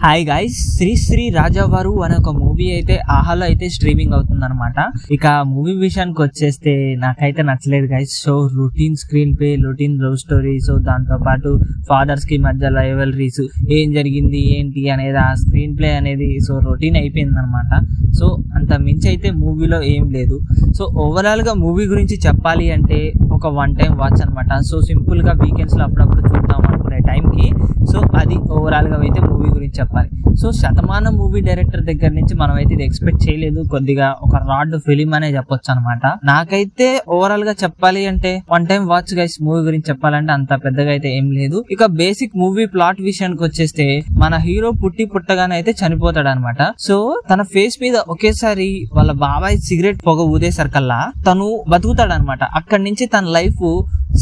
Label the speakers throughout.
Speaker 1: Hi guys, Shri Shri రాజావారు అనే ఒక మూవీ అయితే ఆహాలో అయితే స్ట్రీమింగ్ అవుతుంది అనమాట. ఇక మూవీ విషయానికి వచ్చేస్తే నాకైతే నచ్చలేదు guys. So routine screen play, routine love story, so దాంతో పాటు ఫాదర్స్ కి మధ్య రైవలరీస్, ఏం జరిగింది ఏంటి అనేది ఆ స్క్రీన్ ప్లే అనేది సో రొటీన్ అయిపోయింది అనమాట. సో అంత మించి అయితే మూవీలో ఏం లేదు. సో ఓవరాల్ గా మూవీ గురించి చెప్పాలి అంటే ఒక వన్ టైం వాచ్ అనమాట. సో సింపుల్ గా వీకెండ్స్ లో అప్పుడప్పుడు చూద్దాం అనుకునే టైంకి సో అది ఓవరాల్ గా అయితే మూవీ గురించి చెప్పాలి. సో శతమానం మూవీ డైరెక్టర్ దగ్గర నుంచి మనం అయితే ఇది ఎక్స్పెక్ట్ చేయలేదు. కొద్దిగా ఒక రాడ్ ఫిలిం అనే చెప్పొచ్చు అనమాట. నాకైతే ఓవరాల్ గా చెప్పాలి అంటే one time watch guys. Movie గురించి చెప్పాలంటే అంత పెద్దగా అయితే ఏం లేదు. ఇక బేసిక్ మూవీ ప్లాట్ విషయానికి వచ్చేస్తే మన హీరో పుట్టగానే అయితే చనిపోతాడు అనమాట. సో తన ఫేస్ మీద ఒకేసారి వాళ్ళ బాబాయ్ సిగరెట్ పొగ ఊదేసరికల్లా తను బతుకుతాడు అనమాట. అక్కడి నుంచి తన లైఫ్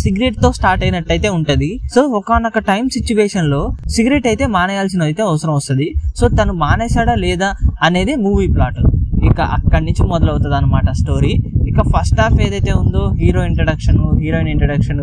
Speaker 1: సిగరెట్ తో స్టార్ట్ అయినట్టయితే ఉంటది. సో ఒకనొక టైం సిచ్యువేషన్ లో సిగరెట్ అయితే మానేయాల్సిన అయితే అవసరం వస్తుంది. సో తను మానేశాడా లేదా అనేది మూవీ ప్లాట్. ఇక అక్కడి నుంచి మొదలవుతుంది అనమాట స్టోరీ. ఇక ఫస్ట్ హాఫ్ ఏదైతే ఉందో hero introduction, heroine introduction,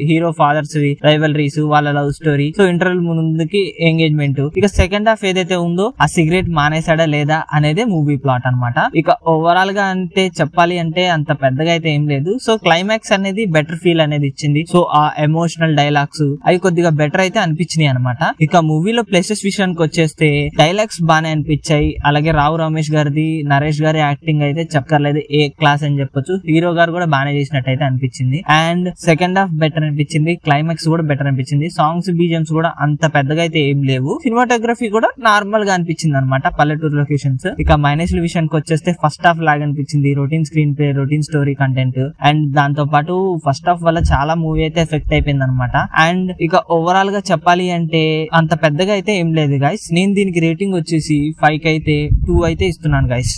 Speaker 1: hero fathers rivalries, వాళ్ళ లవ్ స్టోరీ, సో ఇంటర్వెల్ ముందుకి ఎంగేజ్మెంట్. ఇక సెకండ్ హాఫ్ ఏదైతే ఉందో ఆ సిగరెట్ మానేసాడా లేదా అనేదే మూవీ ప్లాట్ అనమాట. ఇక ఓవరాల్ గా అంటే చెప్పాలి అంటే అంత పెద్దగా అయితే ఏం లేదు. సో క్లైమాక్స్ అనేది బెటర్ ఫీల్ అనేది ఇచ్చింది. సో ఆ ఎమోషనల్ డైలాగ్స్ అవి కొద్దిగా బెటర్ అయితే అనిపించినాయి అనమాట. ఇక మూవీలో ప్లేసెస్ విషయానికి వచ్చేస్తే డైలాగ్స్ బాగానే అనిపించాయి. అలాగే రావు రమేష్ గారిది, నరేష్ గారి యాక్టింగ్ అయితే చెప్పక్కర్లేదు, ఏ క్లాస్ అని చెప్పొచ్చు. హీరో గారు కూడా బాగానే చేసినట్టయితే అనిపించింది. అండ్ సెకండ్ హాఫ్ బెటర్ అనిపించింది, క్లైమాక్స్ కూడా బెటర్ అనిపించింది. సాంగ్స్ బీజిఎమ్స్ కూడా అంత పెద్దగా అయితే ఏం లేవు. సినిమాటోగ్రఫీ కూడా నార్మల్ గా అనిపించింది అనమాట, పల్లెటూరు లొకేషన్స్. ఇక మైనస్ విషయానికి వచ్చేస్తే ఫస్ట్ హాఫ్ లాగా అనిపించింది. Routine screen play, routine story content, and దాంతో పాటు ఫస్ట్ హాఫ్ వల్ల చాలా మూవీ అయితే ఎఫెక్ట్ అయిపోయింది అనమాట. అండ్ ఇక ఓవరాల్ గా చెప్పాలి అంటే అంత పెద్దగా అయితే ఏం లేదు గైస్. నేను దీనికి రేటింగ్ వచ్చేసి 5 అయితే 2 అయితే ఇస్తున్నాను గైస్.